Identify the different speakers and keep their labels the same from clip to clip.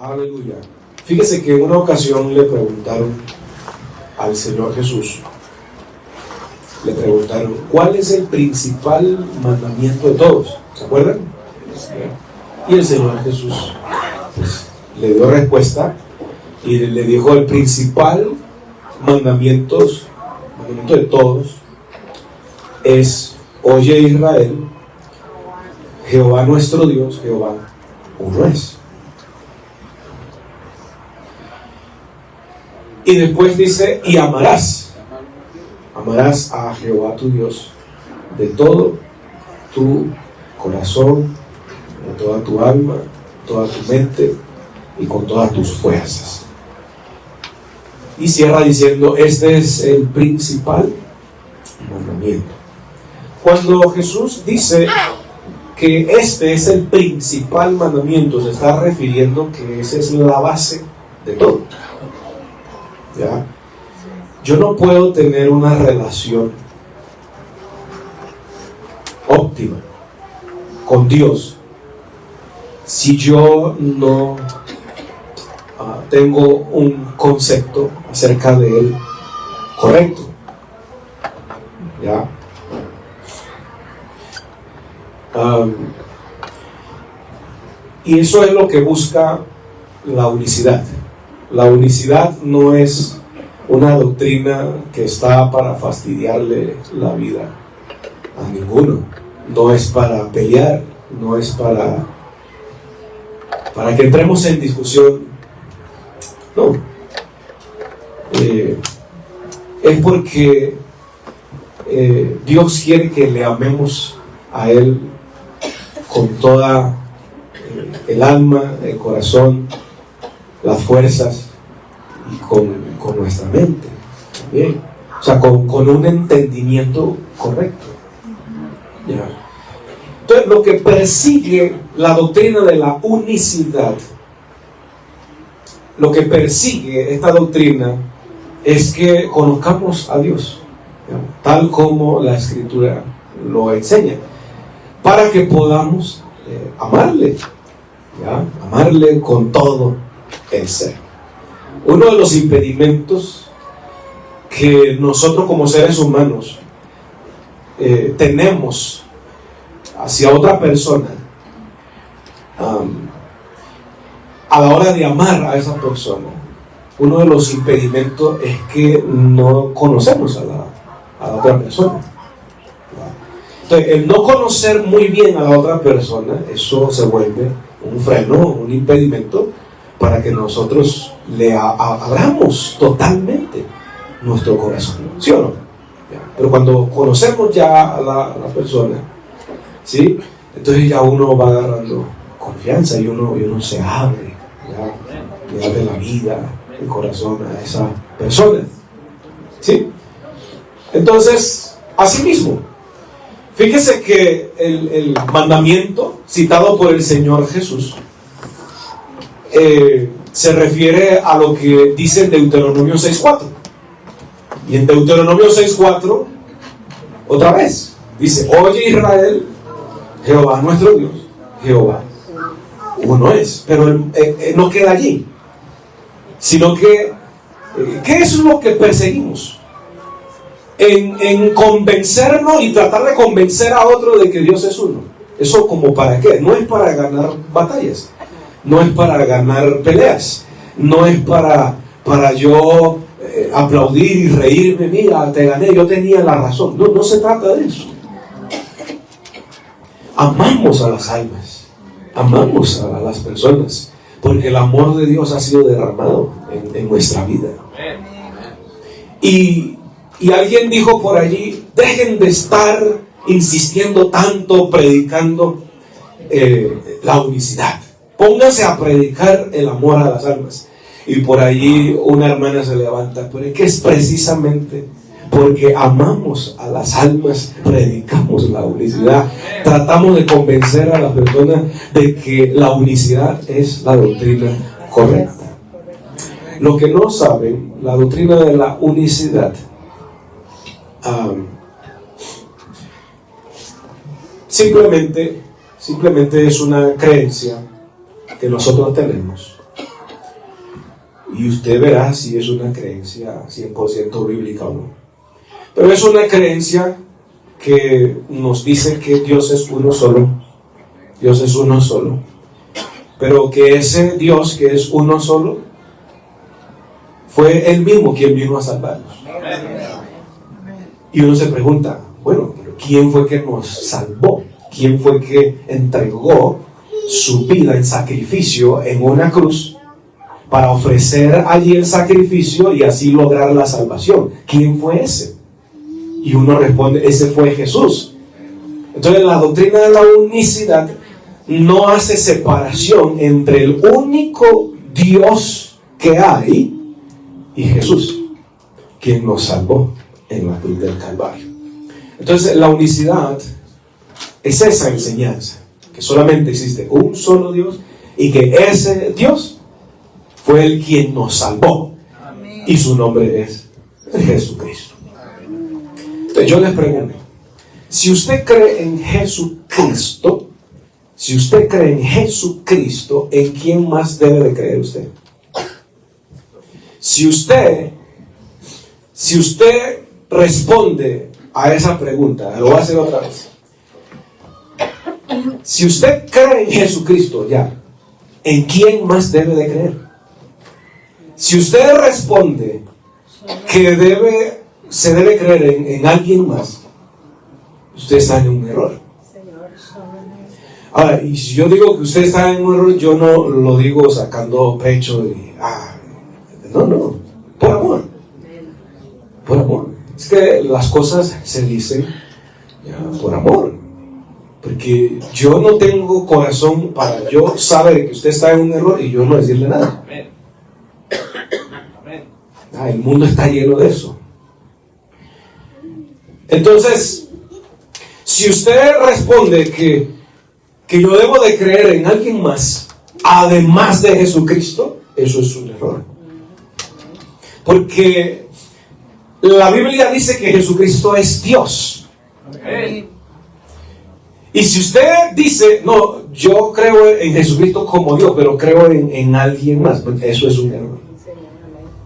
Speaker 1: Aleluya. Fíjese que en una ocasión le preguntaron al Señor Jesús, ¿cuál es el principal mandamiento de todos? ¿Se acuerdan? Y el Señor Jesús pues, le dio respuesta y le dijo: el principal mandamiento de todos es: oye Israel, Jehová nuestro Dios, Jehová uno es. Y después dice: y amarás a Jehová tu Dios de todo tu corazón, de toda tu alma, toda tu mente y con todas tus fuerzas. Y cierra diciendo: este es el principal mandamiento. Cuando Jesús dice que este es el principal mandamiento, se está refiriendo que esa es la base de todo. ¿Ya? Yo no puedo tener una relación óptima con Dios si yo no tengo un concepto acerca de Él correcto. ¿Ya? Y eso es lo que busca la unicidad. La unicidad no es una doctrina que está para fastidiarle la vida a ninguno. No es para pelear, no es para que entremos en discusión. No. Es porque Dios quiere que le amemos a Él con toda el alma, el corazón, las fuerzas y con nuestra mente. Bien. O sea, con un entendimiento correcto. ¿Ya? Entonces, lo que persigue la doctrina de la unicidad, lo que persigue esta doctrina es que conozcamos a Dios, ¿ya? Tal como la Escritura lo enseña, para que podamos amarle, ¿ya? Amarle con todo el ser. Uno de los impedimentos que nosotros como seres humanos tenemos hacia otra persona, a la hora de amar a esa persona, uno de los impedimentos es que no conocemos a la otra persona. Entonces, el no conocer muy bien a la otra persona, eso se vuelve un freno, un impedimento para que nosotros le abramos totalmente nuestro corazón, ¿sí o no? Pero cuando conocemos ya a la persona, ¿sí? Entonces ya uno va agarrando confianza y uno se abre, ¿ya? Le abre la vida, el corazón a esa persona, ¿sí? Entonces, asimismo, fíjese que el mandamiento citado por el Señor Jesús se refiere a lo que dice en Deuteronomio 6.4. Y en Deuteronomio 6.4, otra vez, dice: oye Israel, Jehová nuestro Dios, Jehová uno es. Pero no queda allí, sino que ¿qué es lo que perseguimos? En convencernos y tratar de convencer a otro de que Dios es uno. ¿Eso como para qué? No es para ganar batallas, no es para ganar peleas, no es para yo aplaudir y reírme: mira, te gané, yo tenía la razón. No se trata de eso. Amamos a las almas, amamos a las personas, porque el amor de Dios ha sido derramado en nuestra vida. Y alguien dijo por allí: dejen de estar insistiendo tanto, predicando la unicidad. Pónganse a predicar el amor a las almas. Y por allí una hermana se levanta: pero es que es precisamente porque amamos a las almas, predicamos la unicidad. Tratamos de convencer a las personas de que la unicidad es la doctrina correcta. Lo que no saben, la doctrina de la unicidad simplemente es una creencia que nosotros tenemos Y usted verá si es una creencia 100% bíblica o no. Pero es una creencia que nos dice que Dios es uno solo. Dios es uno solo. Pero que ese Dios que es uno solo fue Él mismo quien vino a salvarnos. Y uno se pregunta, bueno, pero ¿quién fue que nos salvó? ¿Quién fue que entregó su vida en sacrificio en una cruz para ofrecer allí el sacrificio y así lograr la salvación? ¿Quién fue ese? Y uno responde, ese fue Jesús. Entonces la doctrina de la unicidad no hace separación entre el único Dios que hay y Jesús, quien nos salvó en la cruz del Calvario. Entonces la unicidad es esa enseñanza, que solamente existe un solo Dios y que ese Dios fue el quien nos salvó. Amén. Y su nombre es Jesucristo. Entonces yo les pregunto, si usted cree en Jesucristo, ¿en quién más debe de creer usted? Si usted responde a esa pregunta, lo voy a hacer otra vez. Si usted cree en Jesucristo ya, ¿en quién más debe de creer? Si usted responde que se debe creer en alguien más, usted está en un error. Ahora, y si yo digo que usted está en un error, yo no lo digo sacando pecho y no, por amor. Por amor. Es que las cosas se dicen por amor. Porque yo no tengo corazón para yo saber que usted está en un error y yo no decirle nada. El mundo está lleno de eso. Entonces, si usted responde que yo debo de creer en alguien más, además de Jesucristo, eso es un error. Porque la Biblia dice que Jesucristo es Dios. Okay. Y si usted dice, no, yo creo en Jesucristo como Dios, pero creo en alguien más, eso es un error.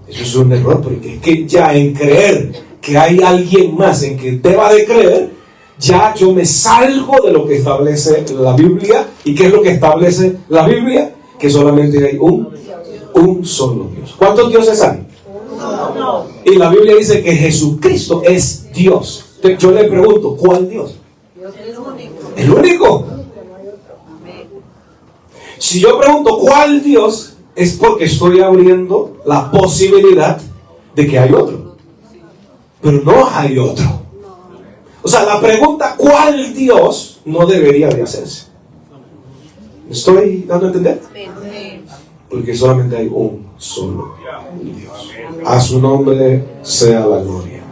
Speaker 1: Eso es un error, porque es que ya en creer que hay alguien más en que deba de creer, ya yo me salgo de lo que establece la Biblia. ¿Y qué es lo que establece la Biblia? Que solamente hay un solo Dios. ¿Cuántos dioses hay? Uno. Y la Biblia dice que Jesucristo es Dios. Entonces yo le pregunto, ¿cuál Dios? El único. Si yo pregunto ¿cuál Dios? Es porque estoy abriendo la posibilidad de que hay otro. Pero no hay otro. O sea, la pregunta ¿cuál Dios? No debería de hacerse. ¿Me estoy dando a entender? Porque solamente hay un solo Dios. A su nombre sea la gloria.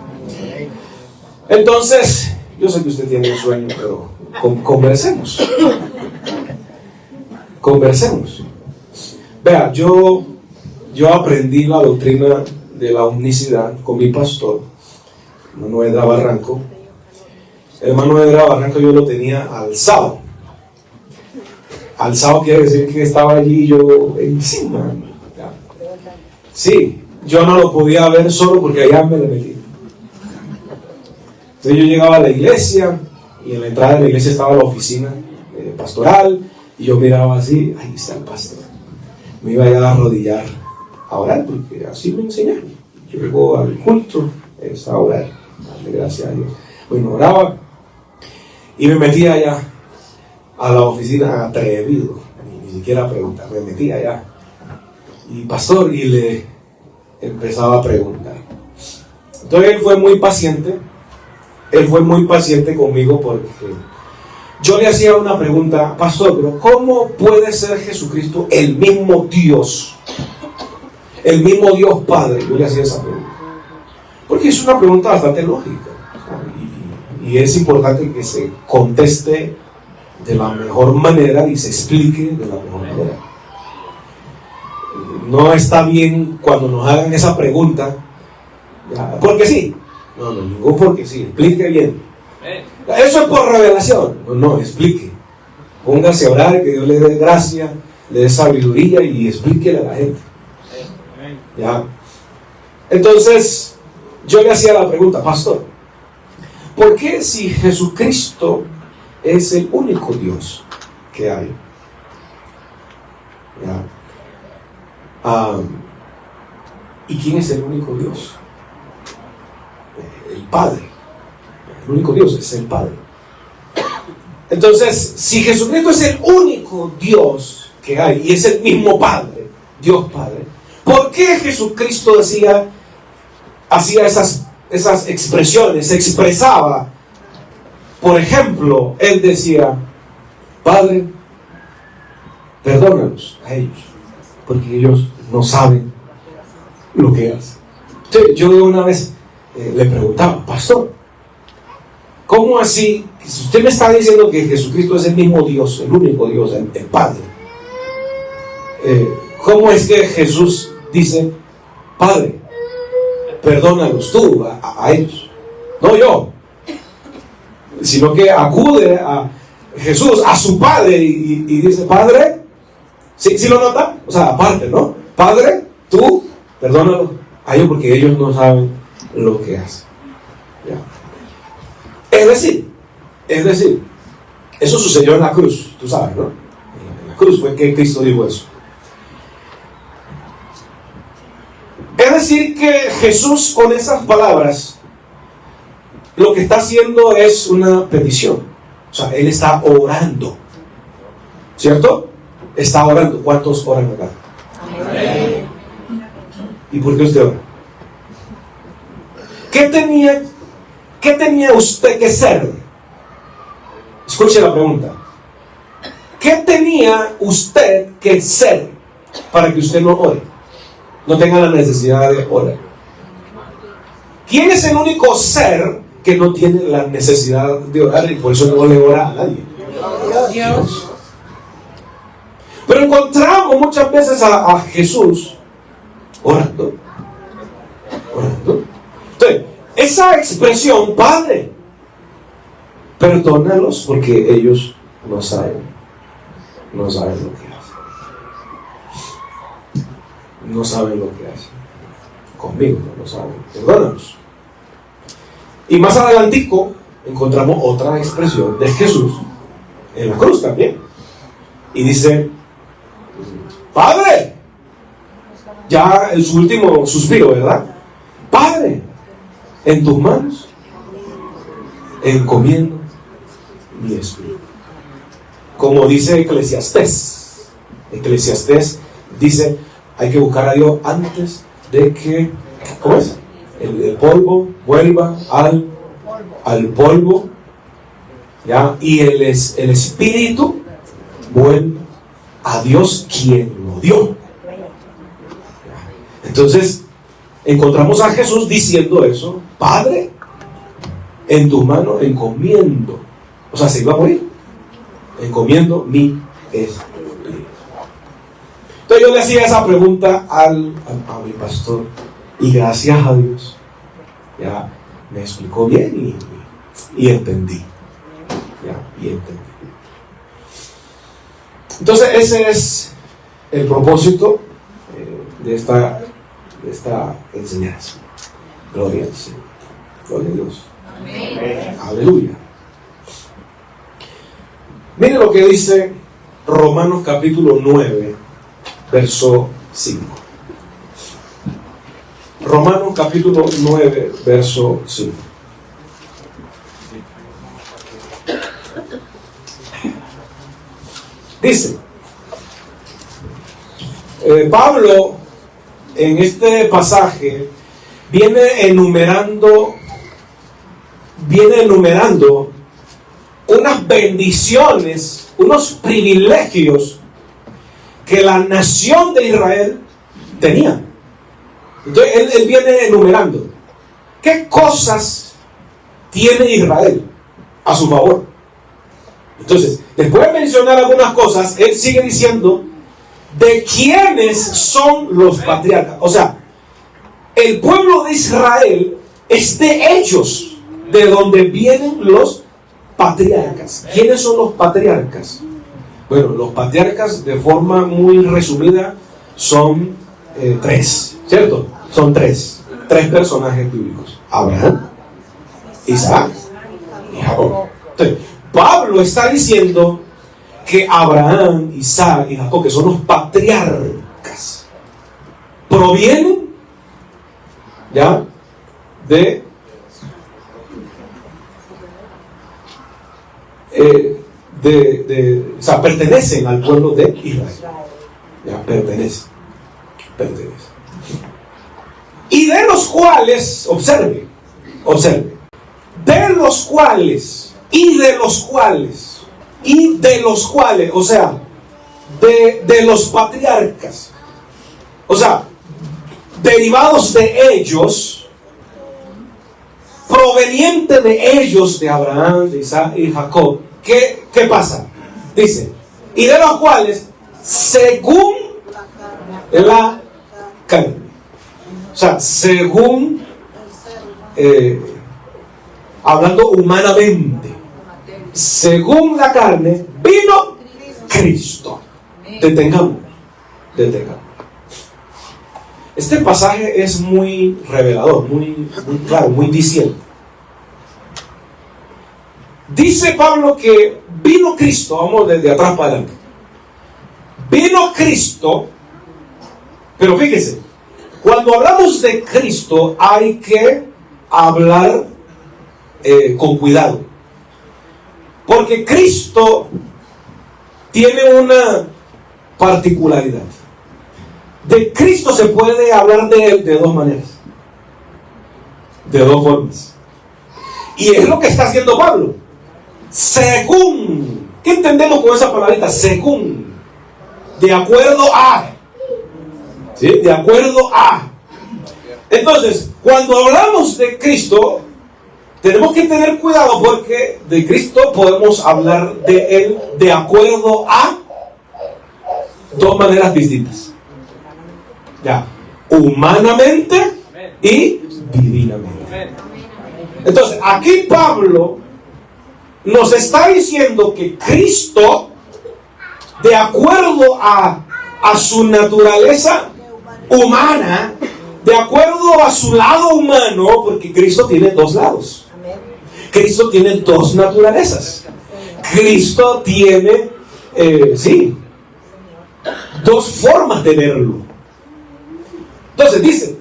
Speaker 1: Entonces, yo sé que usted tiene un sueño, pero conversemos. Conversemos. Vea, yo aprendí la doctrina de la unicidad con mi pastor, hermano Edra Barranco. El hermano Edra Barranco yo lo tenía alzado. Alzado quiere decir que estaba allí yo encima. Sí, yo no lo podía ver solo porque allá me le metí. Entonces yo llegaba a la iglesia y en la entrada de la iglesia estaba la oficina pastoral y yo miraba así, ahí está el pastor. Me iba a arrodillar a orar porque así me enseñaron. Yo llego al culto, es a orar, darle gracias a Dios. Bueno, oraba y me metía allá a la oficina atrevido, ni siquiera a preguntar, me metía allá. Y pastor, y le empezaba a preguntar. Entonces él fue muy paciente conmigo porque yo le hacía una pregunta, pastor, pero ¿cómo puede ser Jesucristo el mismo Dios? El mismo Dios Padre. Yo le hacía esa pregunta. Porque es una pregunta bastante lógica. Y es importante que se conteste de la mejor manera y se explique de la mejor manera. No está bien cuando nos hagan esa pregunta, porque sí. No, ningún porque sí. Explique bien. Eso es por revelación. No, explique. Póngase a orar, que Dios le dé gracia, le dé sabiduría y explíquele a la gente. ¿Ya? Entonces, yo le hacía la pregunta, pastor, ¿por qué si Jesucristo es el único Dios que hay? ¿Ya? ¿Y quién es el único Dios? El Padre. El único Dios es el Padre. Entonces, si Jesucristo es el único Dios que hay y es el mismo Padre, Dios Padre, ¿por qué Jesucristo hacía esas expresiones? Se expresaba, por ejemplo, Él decía, Padre, perdónalos a ellos, porque ellos no saben lo que hacen. Entonces, yo una vez le preguntaba, pastor, ¿cómo así? Si usted me está diciendo que Jesucristo es el mismo Dios, el único Dios, el Padre, ¿cómo es que Jesús dice, Padre, perdónalos tú a ellos? No yo, sino que acude a Jesús, a su Padre, y dice, Padre, ¿sí lo nota? O sea, aparte, ¿no? Padre, tú, perdónalos a ellos porque ellos no saben lo que hacen. ¿Ya? Es decir, eso sucedió en la cruz, tú sabes, ¿no? En la cruz fue que Cristo dijo eso. Es decir, que Jesús con esas palabras lo que está haciendo es una petición. O sea, Él está orando, ¿cierto? Está orando. ¿Cuántos oran acá? Amén. ¿Y por qué usted ora? ¿Qué tenía usted que ser? Escuche la pregunta. ¿Qué tenía usted que ser para que usted no ore? No tenga la necesidad de orar. ¿Quién es el único ser que no tiene la necesidad de orar y por eso no le ora a nadie? Dios. Pero encontramos muchas veces a Jesús orando. Entonces, esa expresión, Padre, perdónalos porque ellos no saben lo que hacen. No saben lo que hacen. Conmigo no lo saben. Perdónalos. Y más adelantico encontramos otra expresión de Jesús en la cruz también. Y dice, Padre, ya en su último suspiro, ¿verdad? Padre, en tus manos encomiendo mi espíritu. Como dice Eclesiastés dice, hay que buscar a Dios antes de que, ¿cómo es? El polvo vuelva al polvo, ¿ya? Y el espíritu vuelve a Dios quien lo dio. Entonces encontramos a Jesús diciendo eso, Padre, en tus manos encomiendo, o sea, se iba a morir, encomiendo mi espíritu. Entonces yo le hacía esa pregunta a mi pastor y gracias a Dios ya me explicó bien y entendí. Entonces ese es el propósito de esta enseñanza. Gloria al Señor. Gloria a Dios. Amén. Aleluya. Miren lo que dice Romanos capítulo 9, verso 5. Romanos capítulo 9, verso 5. Dice, Pablo en este pasaje viene enumerando unas bendiciones, unos privilegios que la nación de Israel tenía. Entonces él viene enumerando qué cosas tiene Israel a su favor. Entonces, después de mencionar algunas cosas, él sigue diciendo de quiénes son los patriarcas. O sea, el pueblo de Israel es de ellos, de donde vienen los patriarcas. ¿Quiénes son los patriarcas? Bueno, los patriarcas, de forma muy resumida, son tres, ¿cierto? Son tres personajes bíblicos: Abraham, Isaac y Jacob. Entonces, Pablo está diciendo que Abraham, Isaac y Jacob, que son los patriarcas, provienen ya de o sea, pertenecen al pueblo de Israel. Ya, pertenecen. Y de los cuales, observe, de los cuales, o sea, de los patriarcas, o sea, derivados de ellos, proveniente de ellos, de Abraham, de Isaac y Jacob. ¿Qué pasa? Dice, y de los cuales, según la carne, o sea, según, hablando humanamente, según la carne, vino Cristo. Detengamos. Este pasaje es muy revelador, muy claro, muy diciente. Dice Pablo que vino Cristo, vamos desde atrás para adelante. Vino Cristo, pero fíjese, cuando hablamos de Cristo hay que hablar con cuidado. Porque Cristo tiene una particularidad. De Cristo se puede hablar de él de dos maneras, de dos formas. Y es lo que está haciendo Pablo. Según, ¿qué entendemos con esa palabrita? Según, de acuerdo a, ¿sí? De acuerdo a. Entonces, cuando hablamos de Cristo, tenemos que tener cuidado, porque de Cristo podemos hablar de él de acuerdo a dos maneras distintas. Ya, humanamente y divinamente. Entonces, aquí Pablo nos está diciendo que Cristo, de acuerdo a su naturaleza humana, de acuerdo a su lado humano, porque Cristo tiene dos lados. Cristo tiene dos naturalezas. Cristo tiene, dos formas de verlo. Entonces dice,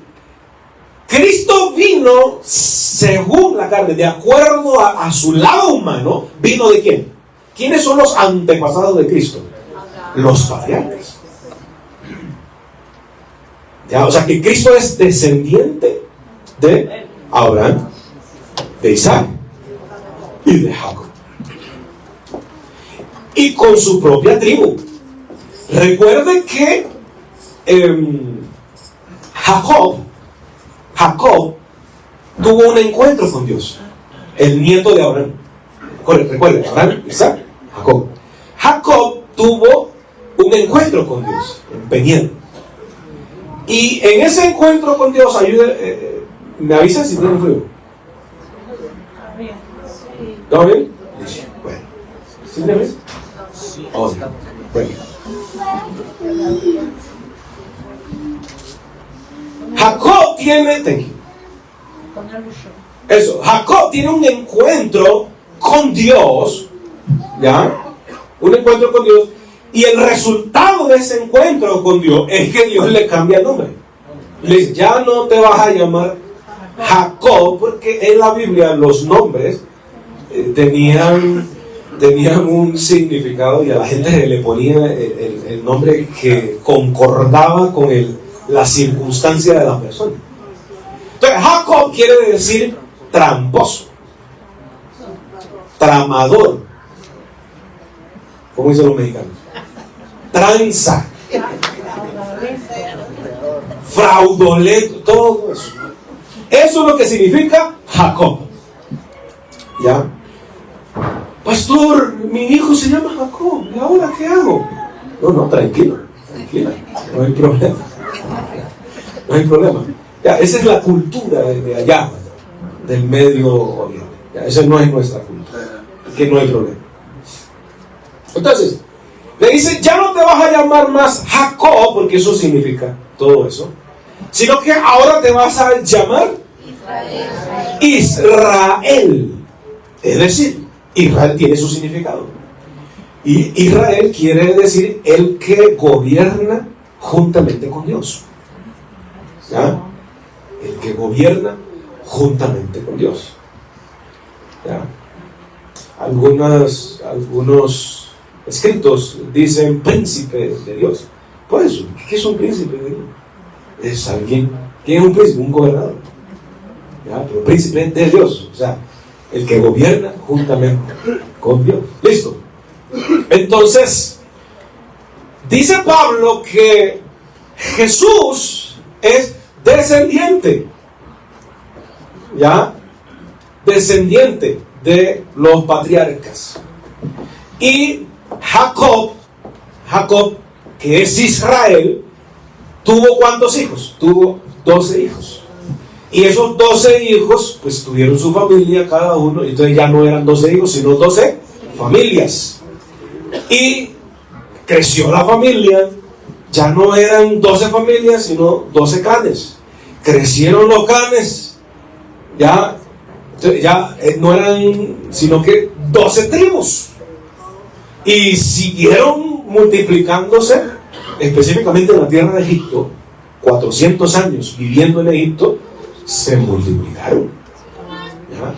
Speaker 1: Cristo vino según la carne, de acuerdo a su lado humano. ¿Vino de quién? ¿Quiénes son los antepasados de Cristo? Los patriarcas. Ya, o sea que Cristo es descendiente de Abraham, de Isaac y de Jacob. Y con su propia tribu. Recuerden que Jacob tuvo un encuentro con Dios, el nieto de Abraham. Recuerden, Abraham, Isaac, Jacob. Jacob tuvo un encuentro con Dios en Peniel. Y en ese encuentro con Dios, me avisan si tienen frío. ¿Todo bien? Bueno. ¿Sí me ves? Oh, bueno. Jacob tiene un encuentro con Dios, ¿ya? Un encuentro con Dios, y el resultado de ese encuentro con Dios es que Dios le cambia el nombre. Le dice, ya no te vas a llamar Jacob, porque en la Biblia los nombres tenían un significado, y a la gente le ponía el nombre que concordaba con la circunstancia de la persona. Entonces, Jacob quiere decir tramposo, tramador, como dicen los mexicanos, tranza, fraudulento, todo eso. Eso es lo que significa Jacob. ¿Ya? Pastor, mi hijo se llama Jacob, ¿y ahora qué hago? No, tranquila, no hay problema. No hay problema. Ya, esa es la cultura de allá, del Medio Oriente. Ya, esa no es nuestra cultura. Que no hay problema. Entonces, le dice, ya no te vas a llamar más Jacob, porque eso significa todo eso, sino que ahora te vas a llamar Israel. Es decir, Israel tiene su significado. Y Israel quiere decir el que gobierna juntamente con Dios. ¿Ya? El que gobierna juntamente con Dios. ¿Ya? Algunos escritos dicen príncipe de Dios. Por eso, ¿qué es un príncipe de Dios? Es alguien, ¿quién es un príncipe? Un gobernador. ¿Ya? Pero príncipe de Dios, o sea, el que gobierna juntamente con Dios. Listo. Entonces, dice Pablo que Jesús es descendiente, ¿ya? Descendiente de los patriarcas. Y Jacob, que es Israel, ¿tuvo cuántos hijos? Tuvo 12 hijos. Y esos 12 hijos, pues tuvieron su familia cada uno. Entonces ya no eran 12 hijos, sino 12 familias. Y creció la familia. Ya no eran 12 familias, sino 12 clanes. Crecieron los clanes. Ya no eran, sino que 12 tribus. Y siguieron multiplicándose, específicamente en la tierra de Egipto. 400 años viviendo en Egipto, se multiplicaron. ¿Ya?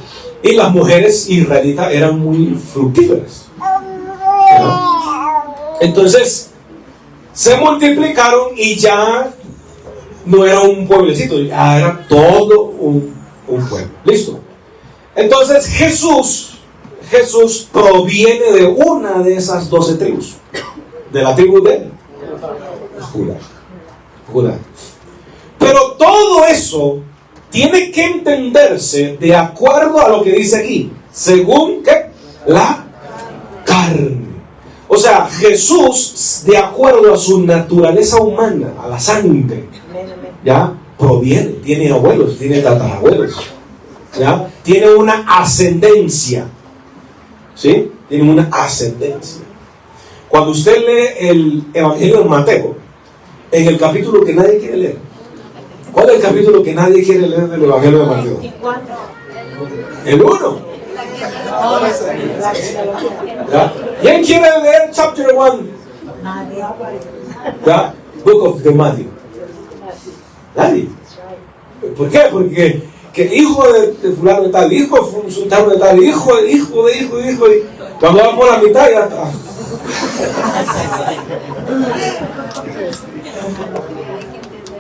Speaker 1: Y las mujeres israelitas eran muy fructíferas. ¿Ya? Entonces, se multiplicaron y ya no era un pueblecito, ya era todo un pueblo. ¿Listo? Entonces, Jesús proviene de una de esas 12 tribus, de la tribu de Judá. Pero todo eso tiene que entenderse de acuerdo a lo que dice aquí, según ¿qué? La carne. O sea, Jesús, de acuerdo a su naturaleza humana, a la sangre, ya proviene, tiene abuelos, tiene tatarabuelos, ya tiene una ascendencia, ¿sí? Tiene una ascendencia. Cuando usted lee el Evangelio de Mateo, en el capítulo que nadie quiere leer, ¿cuál es el capítulo que nadie quiere leer del Evangelio de Mateo? El 1. ¿Ya? ¿Quién quiere leer chapter 1? ¿Ya? Book of the Matthew. Nadie. ¿Por qué? Porque que hijo de fulano de tal, hijo de sultano de tal, hijo de. Cuando va por la mitad ya está.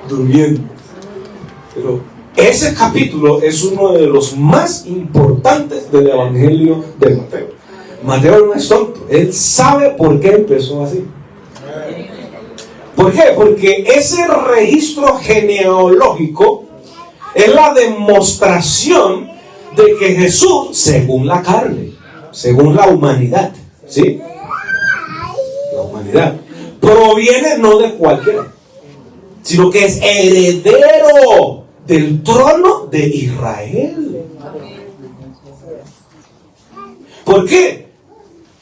Speaker 1: Durmiendo. Pero ese capítulo es uno de los más importantes del Evangelio de Mateo. Mateo no es tonto, él sabe por qué empezó así. ¿Por qué? Porque ese registro genealógico es la demostración de que Jesús, según la carne, según la humanidad, ¿sí? La humanidad proviene no de cualquiera, sino que es heredero del trono de Israel. ¿Por qué?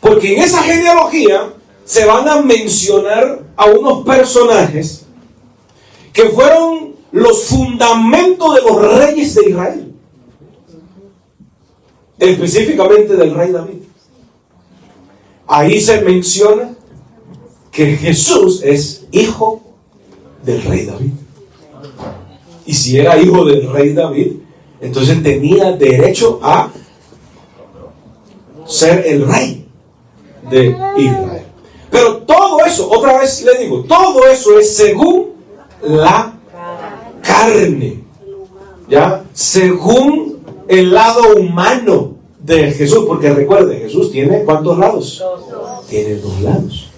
Speaker 1: Porque en esa genealogía se van a mencionar a unos personajes que fueron los fundamentos de los reyes de Israel, específicamente del rey David. Ahí se menciona que Jesús es hijo del rey David. Y si era hijo del rey David, entonces tenía derecho a ser el rey de Israel. Pero todo eso, otra vez le digo, todo eso es según la carne, ¿ya? Según el lado humano de Jesús, porque recuerde, Jesús tiene ¿cuántos lados? Tiene 2 lados.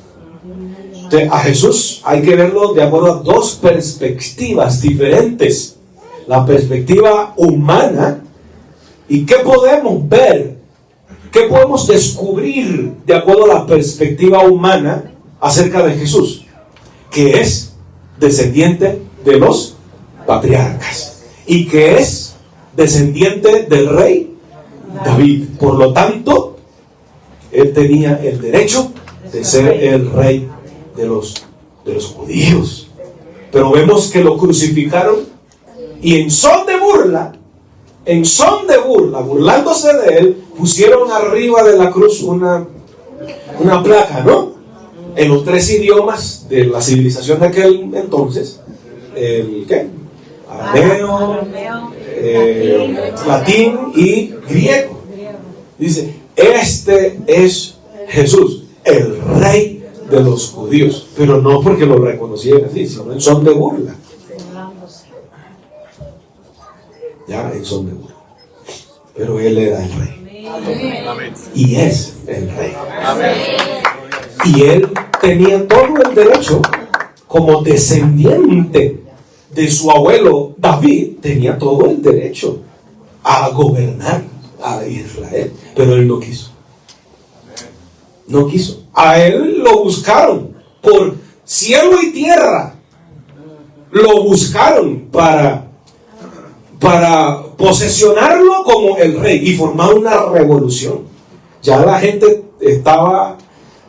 Speaker 1: Entonces, a Jesús hay que verlo de acuerdo a 2 perspectivas diferentes. La perspectiva humana, y qué podemos ver, qué podemos descubrir de acuerdo a la perspectiva humana acerca de Jesús, que es descendiente de los patriarcas y que es descendiente del rey David. Por lo tanto, él tenía el derecho de ser el rey de los judíos. Pero vemos que lo crucificaron y en son de burla, burlándose de él, pusieron arriba de la cruz una placa, ¿no? En los 3 idiomas de la civilización de aquel entonces. El ¿qué? Arameo, latín y griego. Dice, este es Jesús, el rey de los judíos. Pero no porque lo reconocieran así, sino en son de burla. Ya, en son de burla. Pero él era el rey. Amén. Y es el rey. Amén. Y él tenía todo el derecho, como descendiente de su abuelo David, tenía todo el derecho a gobernar a Israel. Pero él no quiso. No quiso. A él lo buscaron por cielo y tierra. Lo buscaron para posesionarlo como el rey y formar una revolución. Ya la gente estaba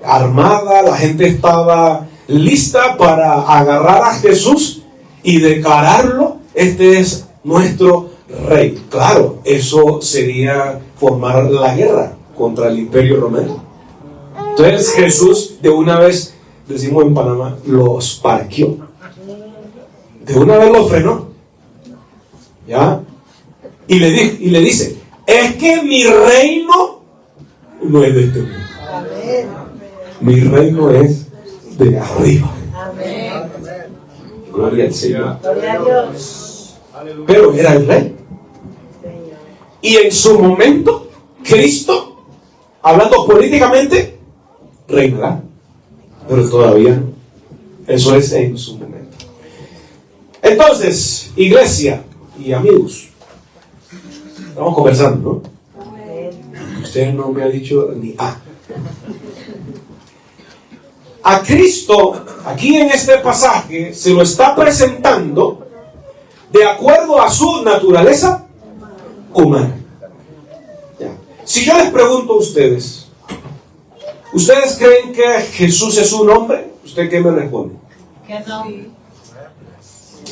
Speaker 1: armada, la gente estaba lista para agarrar a Jesús y declararlo, este es nuestro rey. Claro, eso sería formar la guerra contra el Imperio Romano. Entonces Jesús de una vez, decimos en Panamá, los parqueó. De una vez los frenó. ¿Ya? Y le dice, es que mi reino no es de este mundo. Mi reino es de arriba. Amén. Gloria al Señor. Gloria a Dios. Pero era el rey. Y en su momento, Cristo, hablando políticamente, reinará. Pero todavía no. Eso es en su momento. Entonces, iglesia y amigos, estamos conversando, ¿no? Usted no me ha dicho ni a Cristo, aquí en este pasaje, se lo está presentando de acuerdo a su naturaleza humana. ¿Ya? Si yo les pregunto a ustedes, ¿ustedes creen que Jesús es un hombre? ¿Usted qué me responde? Que no.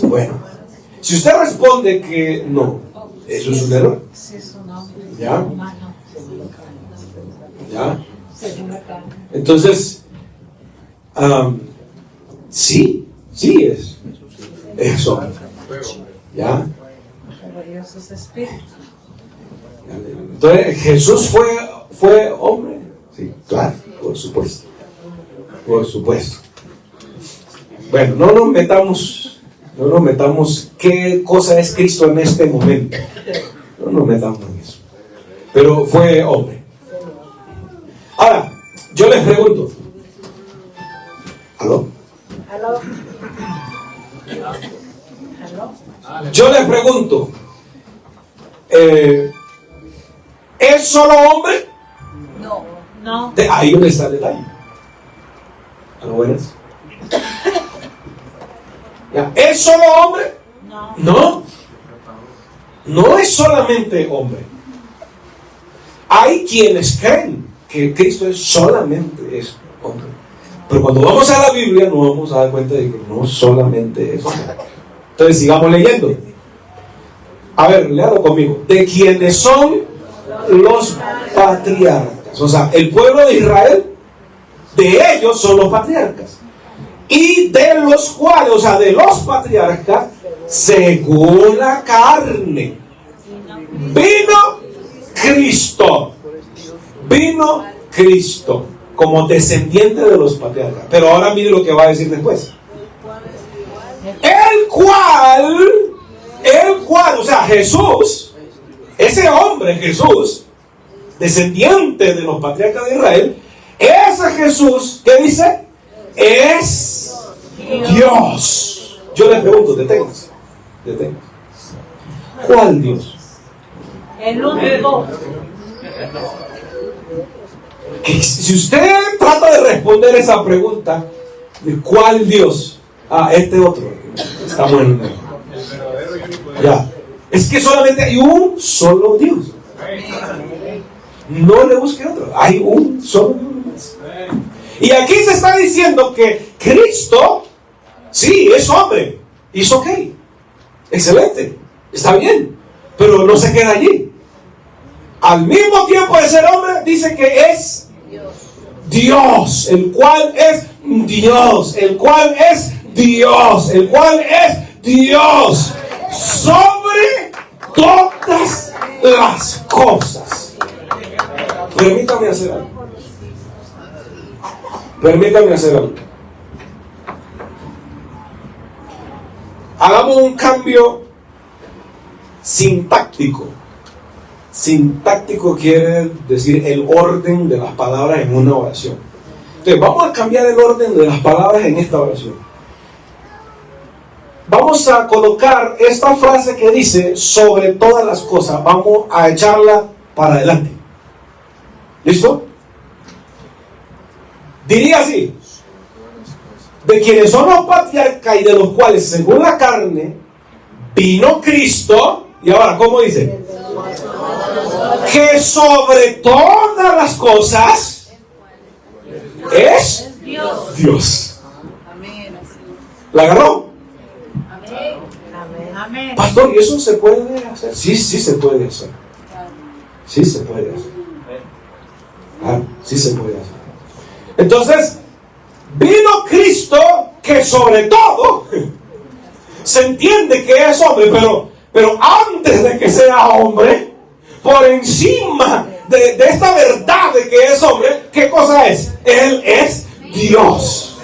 Speaker 1: Bueno, si usted responde que no, eso es un error. ¿Ya? ¿Ya? Entonces, sí es hombre. ¿Ya? Entonces, ¿Jesús fue hombre? Sí, claro, por supuesto. Por supuesto. Bueno, no nos metamos qué cosa es Cristo en este momento. No nos metamos en eso. Pero fue hombre. Ahora, yo les pregunto. ¿Aló? ¿Aló? Yo les pregunto. ¿Es solo hombre? No. Ahí donde está el detalle. ¿Aló, buenas? ¿Ya? ¿Es solo hombre? No. No es solamente hombre. Hay quienes creen que Cristo es solamente hombre. Pero cuando vamos a la Biblia nos vamos a dar cuenta de que no solamente es hombre. Entonces sigamos leyendo. A ver, léalo conmigo. De quienes son los patriarcas. O sea, el pueblo de Israel, de ellos son los patriarcas. Y de los cuales, o sea, de los patriarcas, según la carne, vino Cristo como descendiente de los patriarcas. Pero ahora mire lo que va a decir después. El cual, o sea, Jesús, ese hombre Jesús, descendiente de los patriarcas de Israel, ese Jesús, ¿qué dice? Es Dios. Yo le pregunto, deténgase. ¿Cuál Dios?
Speaker 2: El único.
Speaker 1: Si usted trata de responder esa pregunta, ¿de cuál Dios? Este otro. Estamos en ya. Es que solamente hay un solo Dios. No le busque otro. Hay un solo Dios. Y aquí se está diciendo que Cristo Sí, es hombre. Es ok. Excelente. Está bien. Pero no se queda allí. Al mismo tiempo de ser hombre, dice que es Dios, el cual es Dios, el cual es Dios, el cual es Dios sobre todas las cosas. Permítame hacer algo. Permítame hacer algo. Hagamos un cambio sintáctico. Sintáctico quiere decir el orden de las palabras en una oración. Entonces, vamos a cambiar el orden de las palabras en esta oración. Vamos a colocar esta frase que dice sobre todas las cosas. Vamos a echarla para adelante. ¿Listo? Diría así: de quienes son los patriarcas y de los cuales según la carne vino Cristo. Y ahora, ¿cómo dice? Que sobre todas las cosas es Dios. ¿La agarró? Pastor, ¿y eso se puede hacer? Sí, sí se puede hacer. Sí se puede hacer. Ah, sí se puede hacer. Entonces, vino Cristo que sobre todo se entiende que es hombre, pero antes de que sea hombre, por encima de esta verdad de que es hombre, ¿qué cosa es? Él es Dios.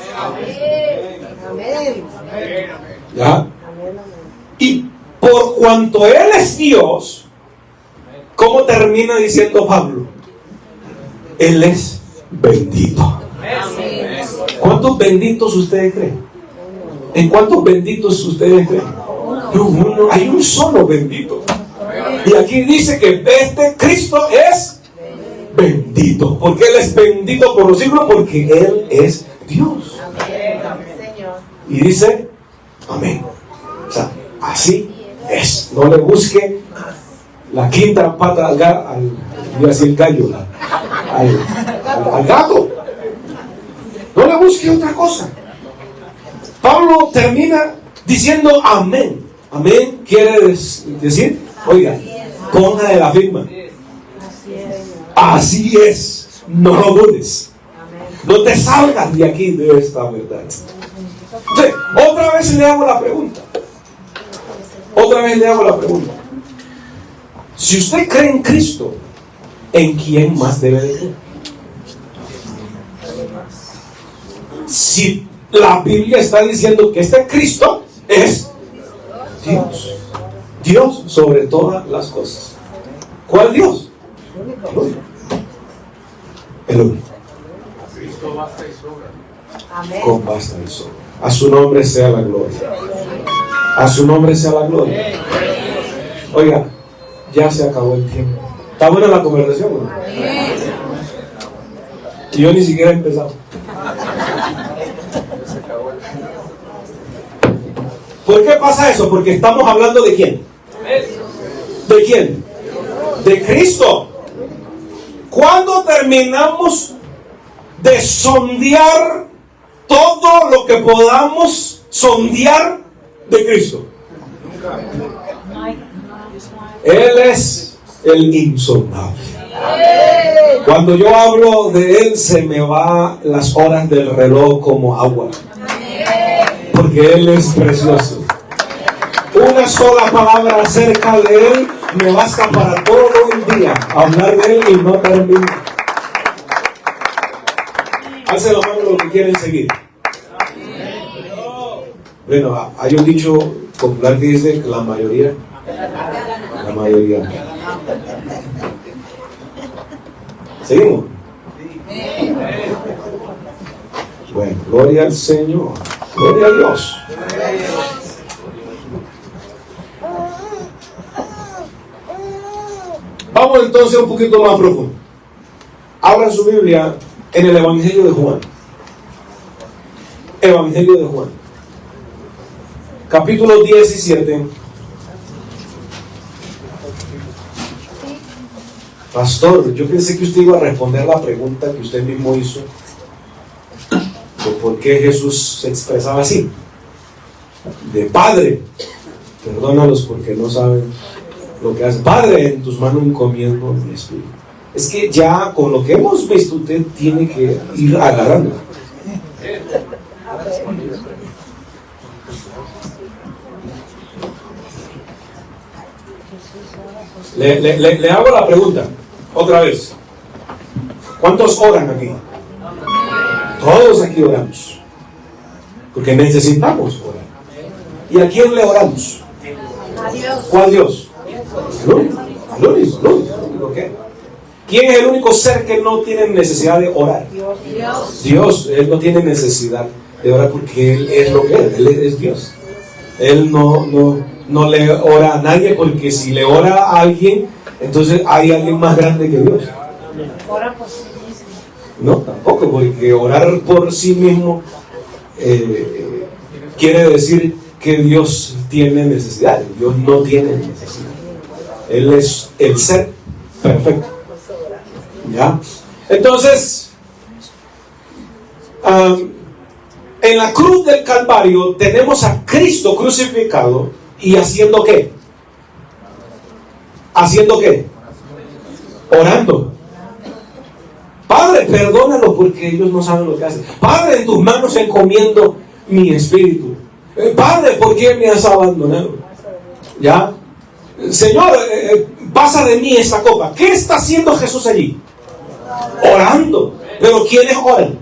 Speaker 1: ¿Ya? Y por cuanto Él es Dios, ¿cómo termina diciendo Pablo? Él es bendito. ¿Cuántos benditos ustedes creen? ¿En cuántos benditos ustedes creen? No, hay un solo bendito. Y aquí dice que este Cristo es bendito. Porque Él es bendito por los siglos, porque Él es Dios. Y dice, amén. O sea, así es. No le busque la quinta pata al gallo, al gato. No le busque otra cosa. Pablo termina diciendo amén. Amén quiere decir, oiga, póngale la firma. Así es. No lo dudes. No te salgas de aquí de esta verdad. Entonces, otra vez le hago la pregunta. Si usted cree en Cristo, ¿en quién más debe de creer? Si la Biblia está diciendo que este Cristo es Dios. Dios sobre todas las cosas. ¿Cuál Dios? El único.
Speaker 3: Cristo basta y sobra.
Speaker 1: Con basta y sobra. A su nombre sea la gloria. A su nombre sea la gloria. Oiga, ya se acabó el tiempo. ¿Está buena la conversación, ¿no? Y yo ni siquiera he empezado. ¿Por qué pasa eso? Porque estamos hablando de quién. ¿De quién? De Cristo. ¿Cuándo terminamos de sondear todo lo que podamos sondear de Cristo? Él es el insondable. Cuando yo hablo de Él, se me van las horas del reloj como agua. Porque Él es precioso. Una sola palabra acerca de Él me basta para todo el día hablar de Él y no terminar. Alce la mano los que quieren seguir. Bueno, hay un dicho popular que dice que la mayoría. ¿Seguimos? Bueno, gloria al Señor. Gloria a Dios. Vamos entonces un poquito más profundo. Abra su Biblia en el Evangelio de Juan. Evangelio de Juan. Capítulo 17. Pastor, yo pensé que usted iba a responder la pregunta que usted mismo hizo de por qué Jesús se expresaba así. de Padre, perdónalos porque no saben lo que hacen. Padre, en tus manos encomiendo mi espíritu. Es que ya con lo que hemos visto, usted tiene que ir agarrando. Le hago la pregunta otra vez. ¿Cuántos oran aquí? Todos aquí oramos, porque necesitamos orar. ¿Y a quién le oramos? ¿Cuál Dios? Al único. ¿Qué? ¿Quién es el único ser que no tiene necesidad de orar? Dios. Él no tiene necesidad de orar porque Él es lo que es. Él es Dios. Él no le ora a nadie, porque si le ora a alguien, entonces hay alguien más grande que Dios.
Speaker 2: Ora por sí mismo.
Speaker 1: No, tampoco, porque orar por sí mismo quiere decir que Dios tiene necesidad. Dios no tiene necesidad. Él es el ser perfecto. ¿Ya? Entonces, en la cruz del Calvario tenemos a Cristo crucificado y haciendo ¿qué? ¿Haciendo qué? Orando. Padre, perdónalo porque ellos no saben lo que hacen. Padre, en tus manos encomiendo mi espíritu. Padre, ¿por qué me has abandonado? ¿Ya? Señor, pasa de mí esta copa. ¿Qué está haciendo Jesús allí? Orando. ¿Pero quiénes oran?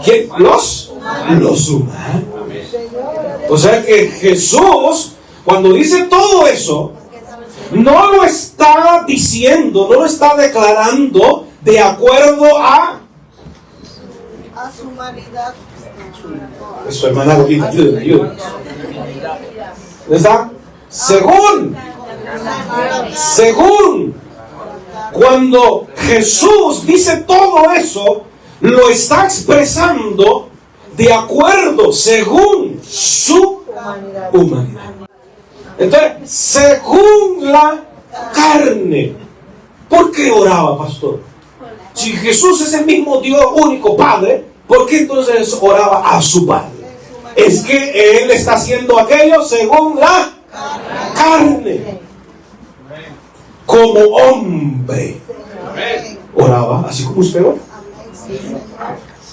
Speaker 1: ¿Quién? Los humanos. O sea que Jesús, cuando dice todo eso, no lo está diciendo, no lo está declarando de acuerdo a
Speaker 4: su humanidad.
Speaker 1: Su hermana Lolita, ayúdenme. ¿Está? Según, cuando Jesús dice todo eso, lo está expresando de acuerdo, según su humanidad. Entonces, según la carne. ¿Por qué oraba, pastor? Si Jesús es el mismo Dios único Padre, ¿por qué entonces oraba a su Padre? Es que Él está haciendo aquello según la carne. Como hombre. Oraba así como usted ora.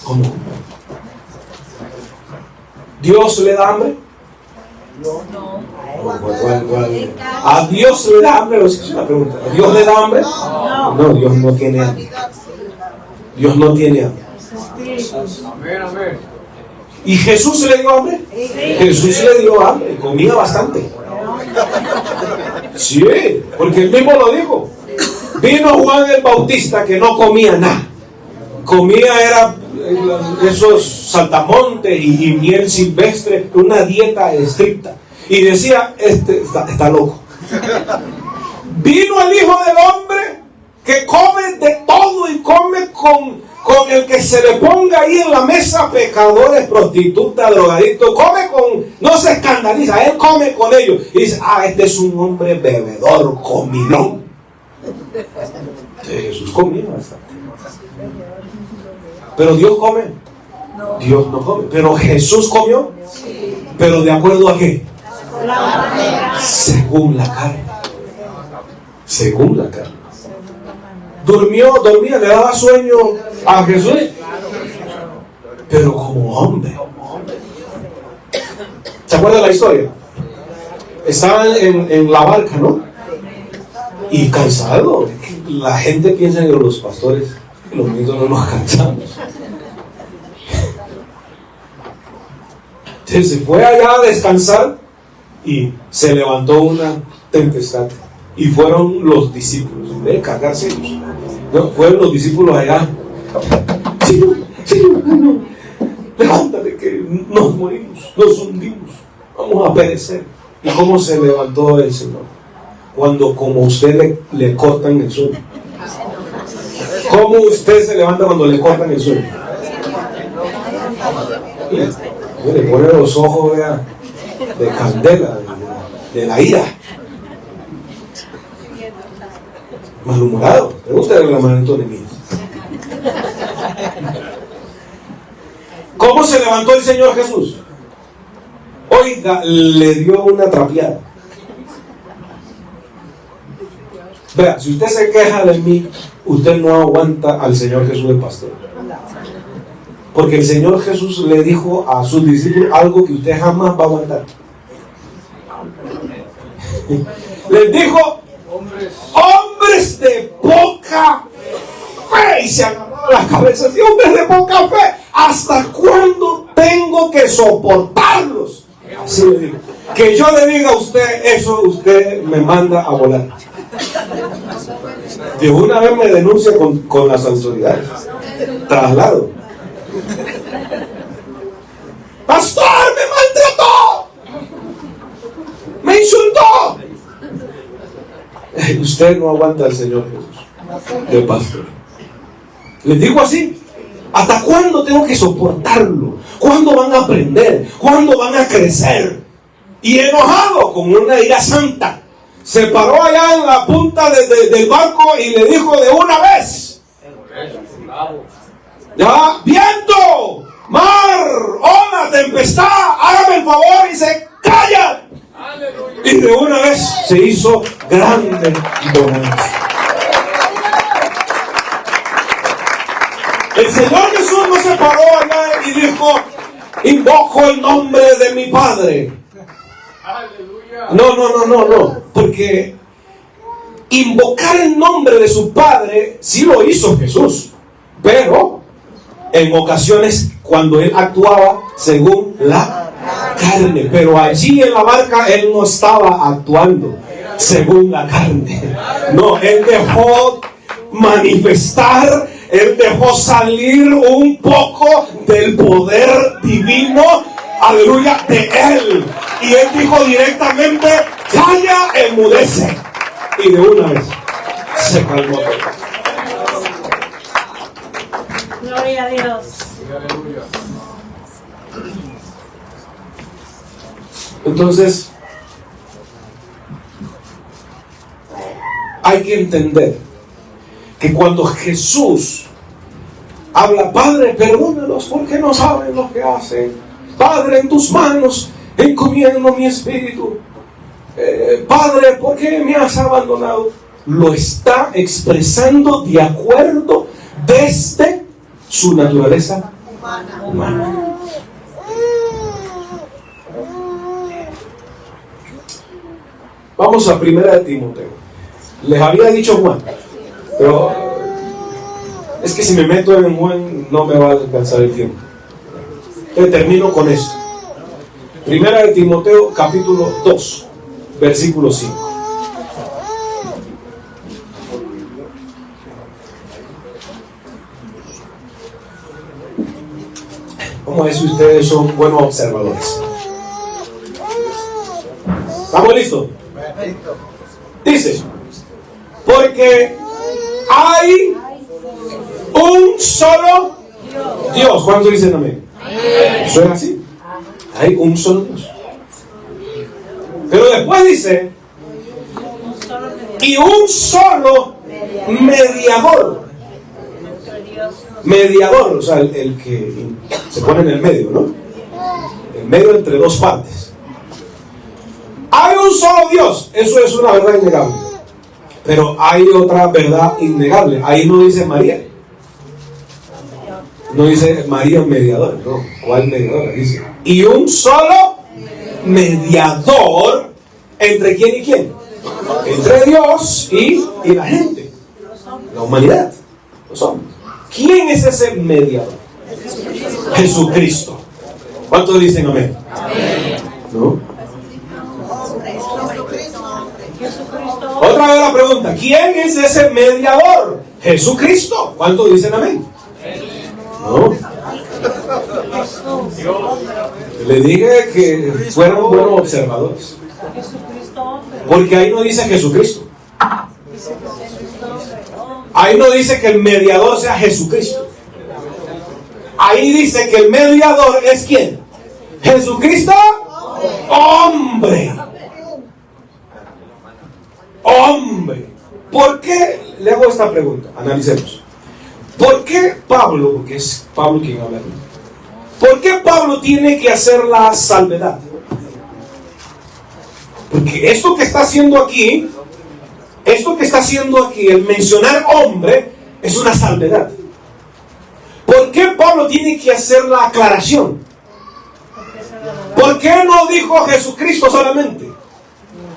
Speaker 1: Como hombre. ¿Dios le da hambre? ¿A Dios le da hambre? Es una pregunta. ¿A Dios le da hambre? No, Dios no tiene hambre. Dios no tiene hambre. ¿Y Jesús le dio hambre? Jesús le dio hambre, comía bastante. Sí, porque él mismo lo dijo. Vino Juan el Bautista que no comía nada. Comía era esos saltamontes y miel silvestre, una dieta estricta. Y decía, está loco. Vino el Hijo del Hombre que come de todo y come con el que se le ponga ahí en la mesa, pecadores, prostitutas, drogadictos, no se escandaliza, él come con ellos. Y dice, este es un hombre bebedor, comilón. Jesús comía bastante. Pero Dios come. Dios no come. Pero Jesús comió. Pero ¿de acuerdo a qué? Según la carne. Según la carne. Dormía, le daba sueño a Jesús. Pero como hombre. ¿Se acuerdan la historia? Estaban en la barca, ¿no? Y cansado. La gente piensa que los pastores, los niños no nos cansamos. Entonces se fue allá a descansar y se levantó una tempestad. Y fueron los discípulos, de cargarse ellos. No, fueron los discípulos allá. Señor, levántate que nos morimos, nos hundimos, vamos a perecer. ¿Y cómo se levantó el Señor? Cuando como usted le cortan el sueño. ¿Cómo usted se levanta cuando le cortan el sueño? Le pone los ojos, vea, de candela, de la ira. Malhumorado. Pregúntale a la manito de mí. ¿Cómo se levantó el Señor Jesús? lógica le dio una trapeada. Vea, si usted se queja de mí, usted no aguanta al Señor Jesús de pastor. Porque el Señor Jesús le dijo a sus discípulos algo que usted jamás va a aguantar. Les dijo: hombres de poca fe. Y se agarró las cabezas. Y hombres de poca fe, ¿hasta cuándo tengo que soportarlos? Así le digo. Que yo le diga a usted eso, usted me manda a volar. De una vez me denuncia con las autoridades. Traslado. Pastor, me maltrató, me insultó. Usted no aguanta al Señor Jesús de pastor. Les digo así: ¿hasta cuándo tengo que soportarlo? ¿Cuándo van a aprender? ¿Cuándo van a crecer? Y enojado, con una ira santa, se paró allá en la punta del barco y le dijo de una vez: ya, viento, mar, ola, tempestad, hágame el favor y se callan. Y de una vez se hizo grande bonanza. El Señor Jesús no se paró allá y dijo: invoco el nombre de mi Padre. No, porque invocar el nombre de su Padre sí lo hizo Jesús, pero en ocasiones cuando él actuaba según la carne. Pero allí en la barca él no estaba actuando según la carne. No, él dejó manifestar, él dejó salir un poco del poder divino, aleluya, de él. Y él dijo directamente: calla, enmudece. Y de una vez se calmó todo.
Speaker 2: Gloria a Dios.
Speaker 1: Entonces, hay que entender que cuando Jesús habla: Padre, perdónalos porque no saben lo que hacen. Padre, en tus manos encomiendo mi espíritu. Padre, ¿por qué me has abandonado? Lo está expresando de acuerdo desde su naturaleza humana. Vamos a 1 Timoteo. Les había dicho Juan, pero es que si me meto en Juan no me va a alcanzar el tiempo. Entonces termino con esto. 1 Timoteo capítulo 2, versículo 5. Vamos a ver si ustedes son buenos observadores. ¿Estamos listos? Dice: porque hay un solo Dios. ¿Cuántos dicen amén? ¿Eso es así? Hay un solo Dios. Pero después dice: y un solo mediador. Mediador, o sea, el que se pone en el medio, ¿no? El medio entre dos partes. Hay un solo Dios. Eso es una verdad innegable. Pero hay otra verdad innegable. Ahí no dice María. No dice María mediadora. No. ¿Cuál mediadora? Dice: y un solo mediador. ¿Entre quién y quién? Entre Dios y la gente. La humanidad. Los hombres. ¿Quién es ese mediador? Jesucristo. ¿Cuántos dicen amén? ¿No? Otra vez la pregunta: ¿quién es ese mediador? Jesucristo. ¿Cuántos dicen amén? ¿No? Le dije que fueran buenos observadores. Porque ahí no dice Jesucristo. Ahí no dice que el mediador sea Jesucristo. Ahí dice que el mediador es ¿quién? Jesucristo, hombre. Hombre. ¿Por qué le hago esta pregunta? Analicemos. ¿Por qué Pablo, porque es Pablo quien habla aquí, ¿por qué Pablo tiene que hacer la salvedad Porque esto que está haciendo aquí, el mencionar hombre, es una salvedad. ¿Por qué Pablo tiene que hacer la aclaración? ¿Por qué no dijo Jesucristo solamente?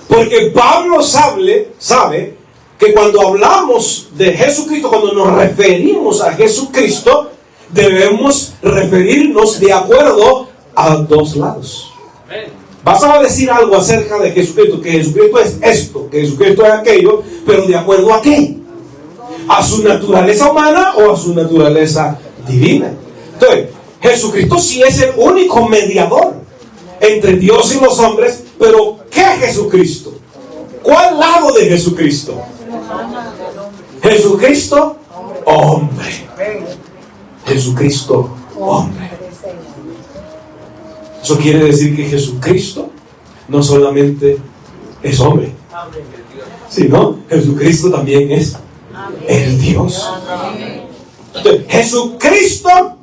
Speaker 1: Porque Pablo sabe que cuando hablamos de Jesucristo, cuando nos referimos a Jesucristo, debemos referirnos de acuerdo a dos lados. Vas a decir algo acerca de Jesucristo, que Jesucristo es esto, que Jesucristo es aquello, pero ¿de acuerdo a qué? ¿A su naturaleza humana o a su naturaleza divina? Entonces, Jesucristo sí es el único mediador entre Dios y los hombres, pero ¿qué Jesucristo? ¿Cuál lado de Jesucristo? Jesucristo, hombre. Jesucristo, hombre. Eso quiere decir que Jesucristo no solamente es hombre, sino Jesucristo también es el Dios. Entonces, Jesucristo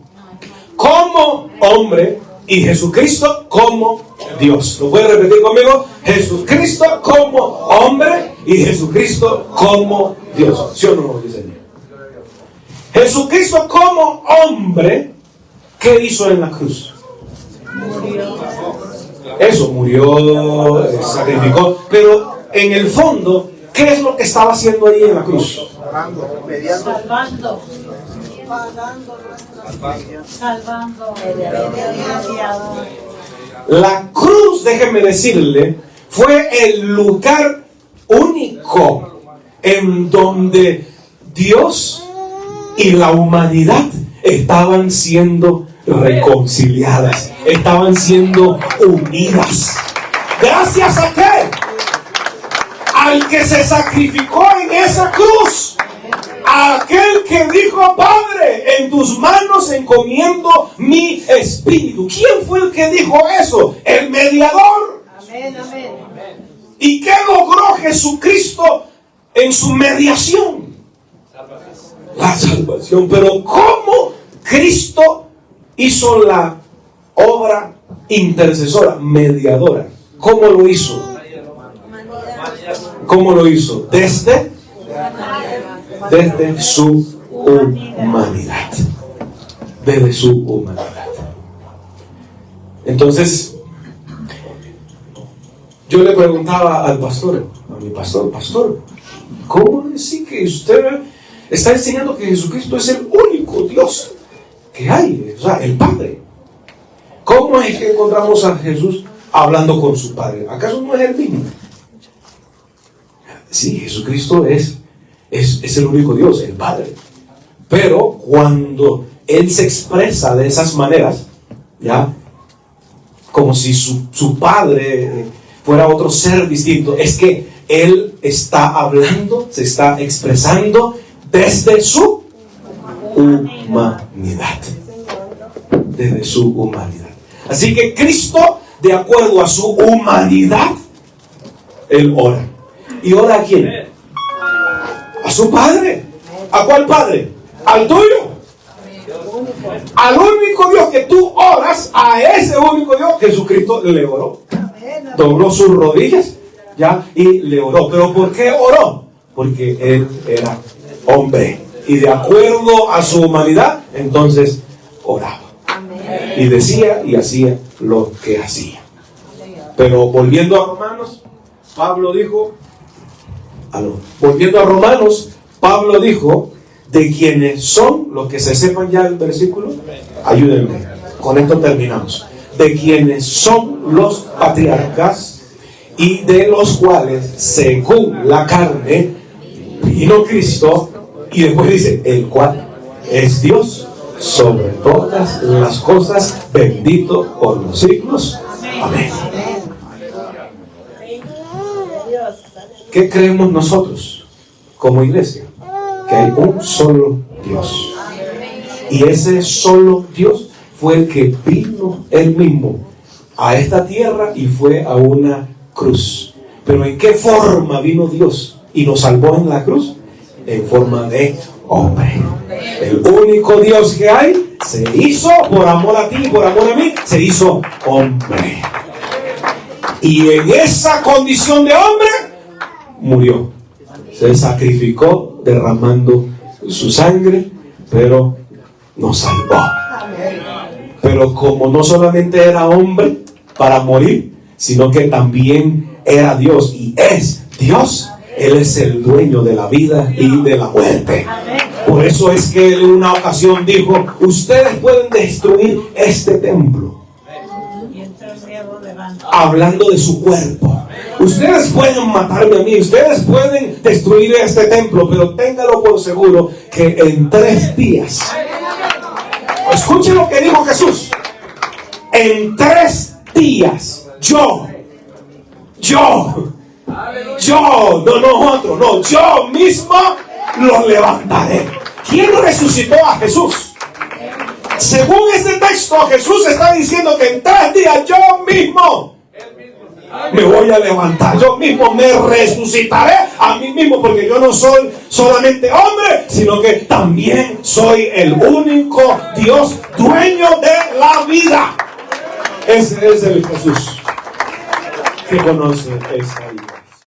Speaker 1: como hombre y Jesucristo como Dios. ¿Lo puede repetir conmigo? Jesucristo como hombre y Jesucristo como Dios. ¿Sí o no, Señor? Jesucristo como hombre, ¿qué hizo en la cruz? Eso, murió, sacrificó. Pero en el fondo, ¿qué es lo que estaba haciendo ahí en la cruz?
Speaker 2: Salvando.
Speaker 1: La cruz, déjenme decirle, fue el lugar único en donde Dios y la humanidad estaban siendo reconciliadas, estaban siendo unidas. ¿Gracias a qué? Al que se sacrificó en esa cruz, a aquel que dijo: Padre, en tus manos encomiendo mi espíritu. ¿Quién fue el que dijo eso? El mediador.
Speaker 4: Amén, amén.
Speaker 1: ¿Y qué logró Jesucristo en su mediación? La salvación. Pero ¿cómo Cristo hizo la obra intercesora, mediadora? ¿Cómo lo hizo? ¿Cómo lo hizo? Desde su humanidad. Desde su humanidad. Entonces, yo le preguntaba al pastor, a mi pastor, ¿cómo decir que usted está enseñando que Jesucristo es el único Dios que hay? O sea, el Padre. ¿Cómo es que encontramos a Jesús hablando con su Padre? ¿Acaso no es el mismo? Sí, Jesucristo es el único Dios, el Padre. Pero cuando Él se expresa de esas maneras, ¿ya? Como si su Padre fuera otro ser distinto, es que Él está hablando, se está expresando desde su humanidad. Desde su humanidad. Así que Cristo, de acuerdo a su humanidad, Él ora. ¿Y ora a quién? A su Padre. ¿A cuál Padre? Al tuyo. Al único Dios que tú oras, a ese único Dios, Jesucristo le oró. Dobló sus rodillas, ¿ya? Y le oró. ¿Pero por qué oró? Porque Él era hombre. Y de acuerdo a su humanidad, entonces oraba. Y decía y hacía lo que hacía. Pero volviendo a Romanos, Pablo dijo, de quienes son, los que se sepan ya el versículo, ayúdenme, con esto terminamos. De quienes son los patriarcas y de los cuales, según la carne, vino Cristo, y después dice, el cual es Dios sobre todas las cosas, bendito por los siglos. Amén. ¿Qué creemos nosotros como iglesia? Que hay un solo Dios. Y ese solo Dios fue el que vino Él mismo a esta tierra y fue a una cruz. Pero ¿en qué forma vino Dios y nos salvó en la cruz? En forma de hombre. El único Dios que hay se hizo por amor a ti y por amor a mí, se hizo hombre. Y en esa condición de hombre, murió. Se sacrificó derramando su sangre, pero nos salvó. Pero como no solamente era hombre para morir, sino que también era Dios y es Dios, Él es el dueño de la vida y de la muerte. Por eso es que Él en una ocasión dijo: ustedes pueden destruir este templo. Hablando de su cuerpo. Ustedes pueden matarme a mí, ustedes pueden destruir este templo, pero téngalo por seguro que en 3 días, escuchen lo que dijo Jesús, en 3 días yo, yo mismo lo levantaré. ¿Quién resucitó a Jesús? Según este texto, Jesús está diciendo que en 3 días yo mismo me voy a levantar, yo mismo me resucitaré a mí mismo, porque yo no soy solamente hombre, sino que también soy el único Dios dueño de la vida. Ese es el Jesús que conoce esa vida.